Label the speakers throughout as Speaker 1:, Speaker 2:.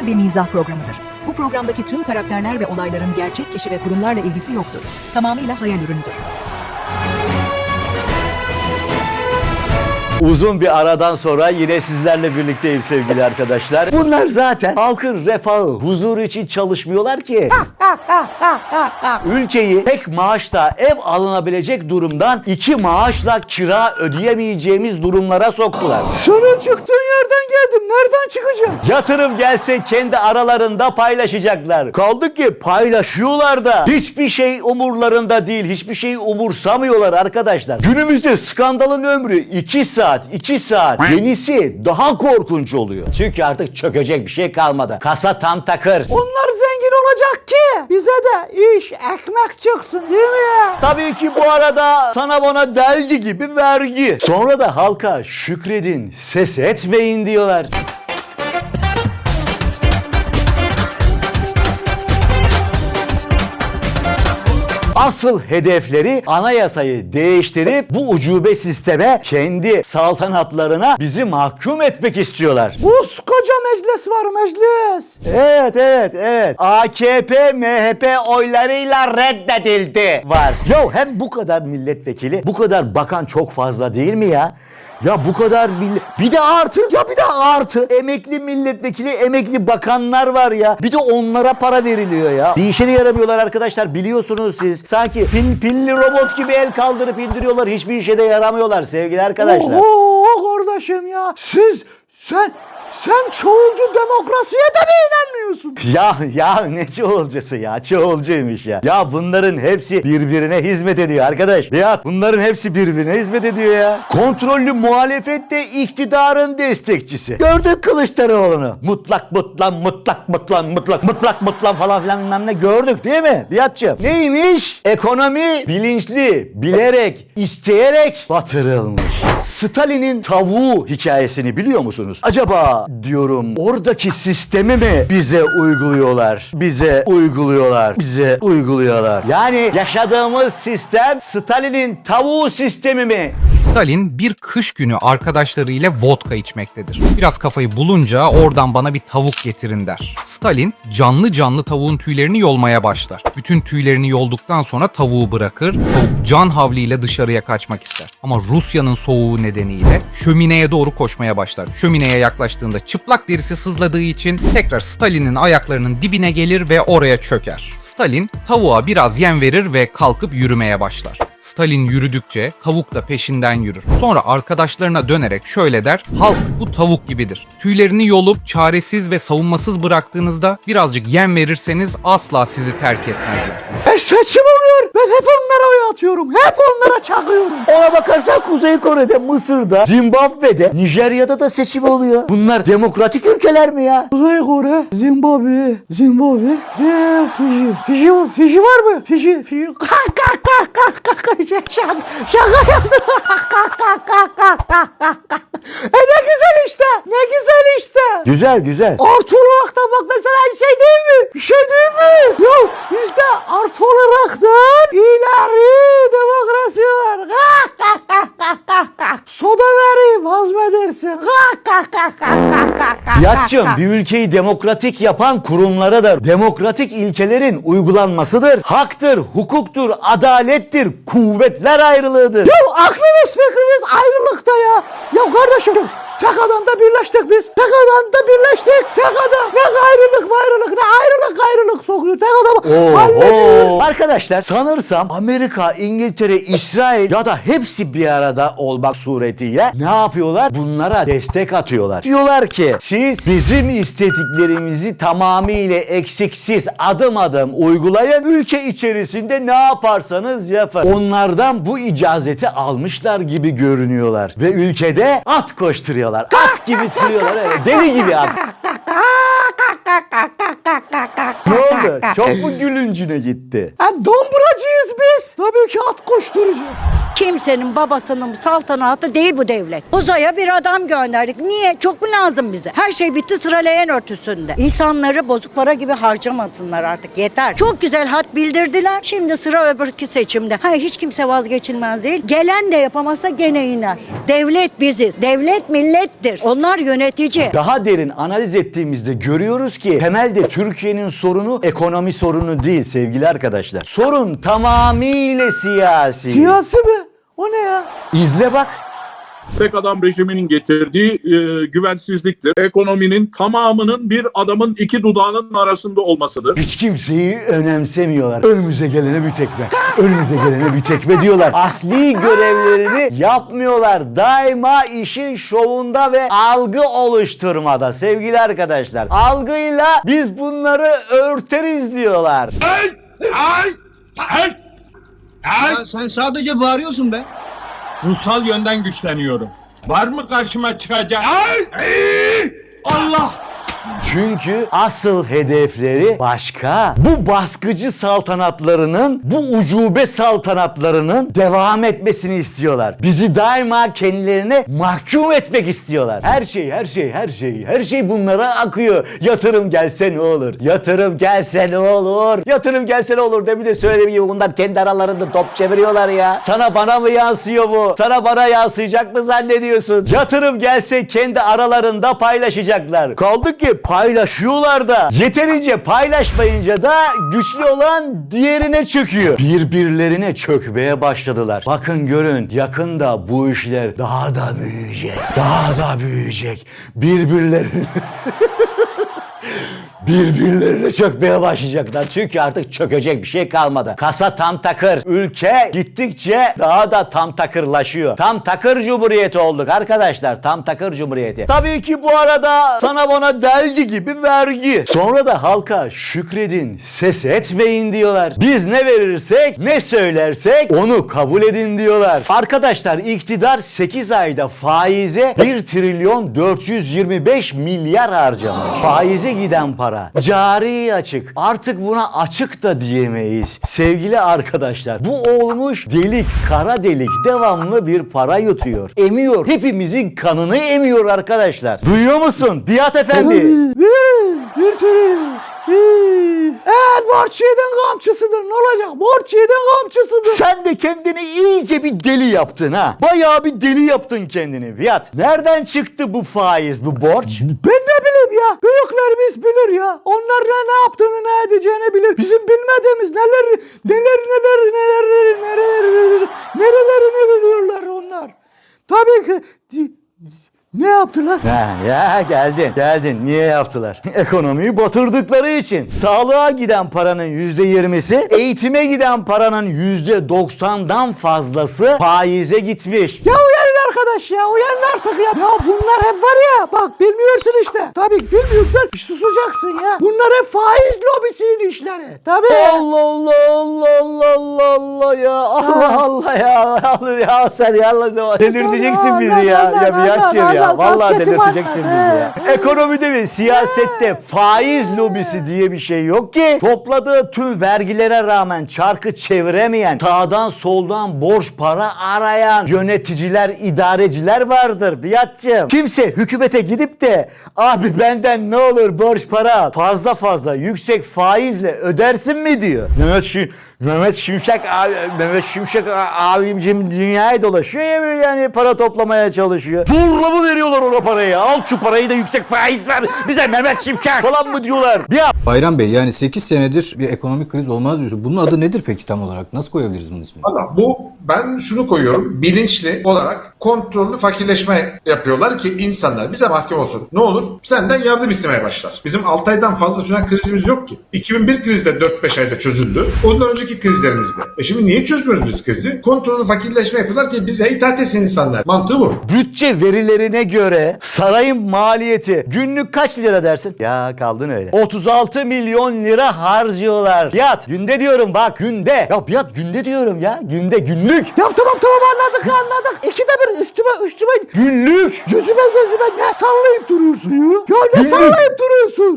Speaker 1: Burası bir mizah programıdır. Bu programdaki tüm karakterler ve olayların gerçek kişi ve kurumlarla ilgisi yoktur. Tamamıyla hayal ürünüdür.
Speaker 2: Uzun bir aradan sonra yine sizlerle birlikteyim sevgili arkadaşlar. Bunlar zaten halkın refahı, huzuru için çalışmıyorlar ki. Ülkeyi tek maaşla ev alınabilecek durumdan 2 maaşla kira ödeyemeyeceğimiz durumlara soktular.
Speaker 3: Senin çıktığın yerden geldim. Nereden çıkacağım?
Speaker 2: Yatırım gelse kendi aralarında paylaşacaklar. Kaldı ki paylaşıyorlar da. Hiçbir şey umurlarında değil. Hiçbir şeyi umursamıyorlar arkadaşlar. Günümüzde skandalın ömrü 2 saat. 2 saat. Yenisi daha korkunç oluyor. Çünkü artık çökecek bir şey kalmadı. Kasa tam takır.
Speaker 3: Onlar zengin olacak ki bize de iş, ekmek çıksın değil mi?
Speaker 2: Tabii ki bu arada sana bana delgi gibi vergi. Sonra da halka şükredin, ses etmeyin diyorlar. Asıl hedefleri anayasayı değiştirip bu ucube sisteme, kendi saltanatlarına bizi mahkum etmek istiyorlar.
Speaker 3: Koskoca meclis var, meclis.
Speaker 2: Evet. AKP, MHP oylarıyla reddedildi var. Hem bu kadar milletvekili, bu kadar bakan çok fazla değil mi ya? Ya bu kadar bir de artı emekli milletvekili, emekli bakanlar var ya. Bir de onlara para veriliyor ya. Bir işe de yaramıyorlar arkadaşlar, biliyorsunuz siz. Sanki pilli robot gibi el kaldırıp indiriyorlar. Hiçbir işe de yaramıyorlar sevgili arkadaşlar.
Speaker 3: Oho kardeşim ya. Sen çoğulcu demokrasiye de mi inanmıyorsun?
Speaker 2: Ya ne çoğulcusu ya? Çoğulcuymuş ya. Ya bunların hepsi birbirine hizmet ediyor arkadaş. Ya bunların hepsi birbirine hizmet ediyor ya. Kontrollü muhalefet de iktidarın destekçisi. Gördük Kılıçdaroğlu'nu. Mutlak falan filan bilmem ne gördük değil mi Nihat'cığım? Neymiş? Ekonomi bilinçli, bilerek, isteyerek batırılmış. Stalin'in tavuğu hikayesini biliyor musunuz? Acaba diyorum oradaki sistemi mi bize uyguluyorlar? Yani yaşadığımız sistem Stalin'in tavuğu sistemi mi?
Speaker 4: Stalin bir kış günü arkadaşlarıyla vodka içmektedir. Biraz kafayı bulunca oradan bana bir tavuk getirin der. Stalin canlı tavuğun tüylerini yolmaya başlar. Bütün tüylerini yolduktan sonra tavuğu bırakır. Tavuk can havliyle dışarıya kaçmak ister. Ama Rusya'nın soğuğu nedeniyle şömineye doğru koşmaya başlar. Şömineye yaklaştığında çıplak derisi sızladığı için tekrar Stalin'in ayaklarının dibine gelir ve oraya çöker. Stalin tavuğa biraz yem verir ve kalkıp yürümeye başlar. Stalin yürüdükçe tavuk da peşinden yürür. Sonra arkadaşlarına dönerek şöyle der: halk bu tavuk gibidir. Tüylerini yolup çaresiz ve savunmasız bıraktığınızda birazcık yem verirseniz asla sizi terk etmezler.
Speaker 3: Seçim oluyor. Ben hep onlara oy atıyorum. Hep onlara çakıyorum.
Speaker 2: Ona bakarsan Kuzey Kore'de, Mısır'da, Zimbabwe'de, Nijerya'da da seçim oluyor. Bunlar demokratik ülkeler mi ya?
Speaker 3: Kuzey Kore, Zimbabwe, Fiji var mı? Fiji. Şaka yaptım. Ne güzel işte.
Speaker 2: Güzel.
Speaker 3: Artı olarak da bak mesela bir şey değil mi? Bir şey değil mi? Yok bizde artı olaraktan ileri demokrasi var. Soda vereyim hazmedersin.
Speaker 2: Nihat'cığım, bir ülkeyi demokratik yapan kurumlara da demokratik ilkelerin uygulanmasıdır. Haktır, hukuktur, adalettir, kuvvetler ayrılığıdır.
Speaker 3: Ya aklımız fikrimiz ayrılıkta ya. Ya kardeşim tek adamda birleştik biz. Tek adam. Ne ayrılık sokuyor. Tek adam.
Speaker 2: Arkadaşlar sanırsam Amerika, İngiltere, İsrail ya da hepsi bir arada olmak suretiyle ne yapıyorlar? Bunlara destek atıyorlar. Diyorlar ki siz bizim istediklerimizi tamamıyla eksiksiz adım adım uygulayın. Ülke içerisinde ne yaparsanız yapın. Onlardan bu icazeti almışlar gibi görünüyorlar. Ve ülkede at koşturuyorlar. At gibi sürüyorlar öyle. Deli gibi at. Ne oldu? Çok mu gülüncüne gitti?
Speaker 3: Domburacıyız biz. Tabii ki at koşturacağız.
Speaker 5: Kimsenin babasının saltanatı değil bu devlet. Uzaya bir adam gönderdik. Niye? Çok mu lazım bize? Her şey bitti, sıra leğen örtüsünde. İnsanları bozuk para gibi harcamasınlar artık, yeter. Çok güzel hat bildirdiler. Şimdi sıra öbürkü seçimde. Hiç kimse vazgeçilmez değil. Gelen de yapamazsa gene iner. Devlet biziz. Devlet millettir. Onlar yönetici.
Speaker 2: Daha derin analiz ettiğimizde görüyoruz ki temelde Türkiye'nin sorunu ekonomi sorunu değil sevgili arkadaşlar. Sorun tamamıyla siyasi.
Speaker 3: Siyasi mi? O ne ya?
Speaker 2: İzle bak.
Speaker 6: Tek adam rejiminin getirdiği güvensizliktir. Ekonominin tamamının bir adamın iki dudağının arasında olmasıdır.
Speaker 2: Hiç kimseyi önemsemiyorlar. Önümüze gelene bir tekme. Önümüze gelene bir tekme diyorlar. Asli görevlerini yapmıyorlar. Daima işin şovunda ve algı oluşturmada sevgili arkadaşlar. Algıyla biz bunları örteriz diyorlar.
Speaker 7: Ya sen sadece bağırıyorsun be. Ruhsal yönden güçleniyorum. Var mı karşıma çıkacak? Allah!
Speaker 2: Çünkü asıl hedefleri başka. Bu baskıcı saltanatlarının, bu ucube saltanatlarının devam etmesini istiyorlar. Bizi daima kendilerine mahkum etmek istiyorlar. Her şey bunlara akıyor. Yatırım gelse ne olur? Yatırım gelse ne olur? Yatırım gelse ne olur de bir de söylediğim gibi bunlar kendi aralarında top çeviriyorlar ya. Sana bana mı yansıyor bu? Sana bana yansıyacak mı zannediyorsun? Yatırım gelse kendi aralarında paylaşacaklar. Kaldı ki paylaşıyorlar da. Yeterince paylaşmayınca da güçlü olan diğerine çöküyor. Birbirlerine çökmeye başladılar. Bakın görün yakında bu işler daha da büyüyecek. Daha da büyüyecek. Birbirlerine çökmeye başlayacaklar. Çünkü artık çökecek bir şey kalmadı. Kasa tam takır. Ülke gittikçe daha da tam takırlaşıyor. Tam takır cumhuriyeti olduk arkadaşlar. Tam takır cumhuriyeti. Tabii ki bu arada sana bana deldi gibi vergi. Sonra da halka şükredin, ses etmeyin diyorlar. Biz ne verirsek, ne söylersek onu kabul edin diyorlar. Arkadaşlar iktidar 8 ayda faize 1 trilyon 425 milyar harcamış. Faize giden para. Cari açık. Artık buna açık da diyemeyiz. Sevgili arkadaşlar bu olmuş delik, kara delik devamlı bir para yutuyor. Emiyor. Hepimizin kanını emiyor arkadaşlar. Duyuyor musun? Diyat Efendi.
Speaker 3: Bir trilyon. Borç yedin kamçısıdır. Ne olacak? Borç yedin kamçısıdır.
Speaker 2: Sen de kendini iyice bir deli yaptın ha. Bayağı bir deli yaptın kendini Fiyat. Nereden çıktı bu faiz, bu borç?
Speaker 3: Ben ne bileyim ya. Büyüklerimiz bilir ya. Onlar ne yaptığını ne edeceğini bilir. Bizim bilmediğimiz nerelerini biliyorlar onlar. Tabii ki ne yaptılar?
Speaker 2: Ya geldin. Niye yaptılar? Ekonomiyi batırdıkları için. Sağlığa giden paranın %20'si, eğitime giden paranın %90'dan fazlası faize gitmiş.
Speaker 3: Ya uyanın arkadaş ya. Uyanın artık ya. Ya bunlar hep var ya. Bak bilmiyorsun işte. Tabii ki bilmiyorsan susacaksın ya. Bunlar hep faiz lobisinin işleri. Tabii.
Speaker 2: Allah ya. Allah ya sen ya. Delirteceksin bizi ya. Ya Fiyatçığım ya. Vallahi delirteceksin bizi ya. Ekonomide ve siyasette faiz lobisi diye bir şey yok ki. Topladığı tüm vergilere rağmen çarkı çeviremeyen, sağdan soldan borç para arayan yöneticiler, idareciler vardır Fiyatçığım. Kimse hükümete gidip de abi benden ne olur borç para fazla yüksek faizle ödersin mi diyor. Mehmet Şimşek abimciğim dünyaya dolaşıyor ya böyle yani para toplamaya çalışıyor. Zorla mı veriyorlar ona parayı? Al şu parayı da yüksek faiz ver bize Mehmet Şimşek falan mı diyorlar?
Speaker 8: Bayram Bey yani 8 senedir bir ekonomik kriz olmaz diyorsun. Bunun adı nedir peki tam olarak? Nasıl koyabiliriz bunun ismini?
Speaker 9: Valla ben şunu koyuyorum. Bilinçli olarak kontrollü fakirleşme yapıyorlar ki insanlar bize mahkum olsun. Ne olur? Senden yardım istemeye başlar. Bizim 6 aydan fazla süren krizimiz yok ki. 2001 krizi de 4-5 ayda çözüldü. Ondan önceki krizlerimizde. Şimdi niye çözmüyoruz biz krizi? Kontrollü fakirleşme yapıyorlar ki bize itaat etsin insanlar. Mantığı bu.
Speaker 2: Bütçe verilerine göre sarayın maliyeti günlük kaç lira dersin? Ya kaldın öyle. 36 milyon lira harcıyorlar. Fiyat günde diyorum bak günde. Ya fiyat günde diyorum ya. Günlük Günlük.
Speaker 3: Ya tamam anladık. İkide bir üstüme
Speaker 2: Günlük.
Speaker 3: gözüme ne sallayıp duruyorsun ya? Ya ne
Speaker 2: Günlük.
Speaker 3: sallayıp duruyorsun?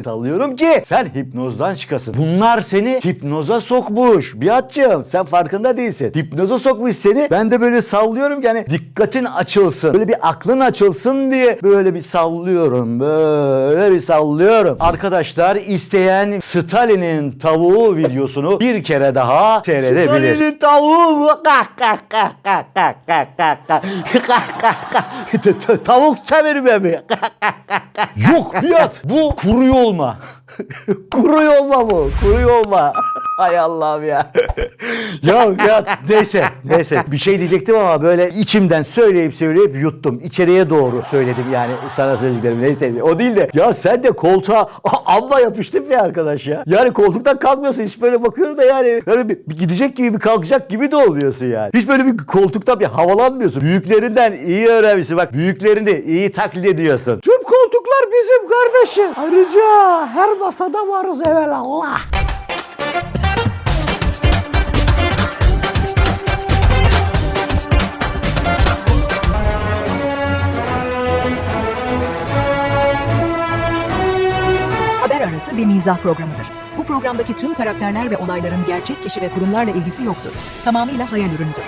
Speaker 2: Sallıyorum ki sen hipnozdan çıkasın. Bunlar seni hipnoza sokmuş. Biatçığım sen farkında değilsin. Hipnoza sokmuş seni. Ben de böyle sallıyorum ki hani dikkatin açılsın. Böyle bir aklın açılsın diye böyle bir sallıyorum. Böyle bir sallıyorum. Arkadaşlar isteyen Stalin'in tavuğu videosunu bir kere daha seyredebilir.
Speaker 3: Stalin'in tavuğu mu? Tavuk çevirme mi?
Speaker 2: Yok Biat bu kuru yolma. Kuru yolma bu. Kuru yolma. Hay Allah'ım ya. Ya neyse. Bir şey diyecektim ama böyle içimden söyleyip yuttum. İçeriye doğru söyledim yani sana söylediklerim. Neyse o değil de. Ya sen de koltuğa amma yapıştın bir arkadaş ya. Yani koltuktan kalkmıyorsun. Hiç böyle bakıyorum da yani böyle bir gidecek gibi bir kalkacak gibi de olmuyorsun yani. Hiç böyle bir koltukta bir havalanmıyorsun. Büyüklerinden iyi öğrenmişsin. Bak büyüklerini iyi taklit ediyorsun.
Speaker 3: Tüm koltuklar bizim kardeşim. Ayrıca her masada varız evelallah.
Speaker 1: Haber Arası bir mizah programıdır. Bu programdaki tüm karakterler ve olayların gerçek kişi ve kurumlarla ilgisi yoktur. Tamamıyla hayal ürünüdür.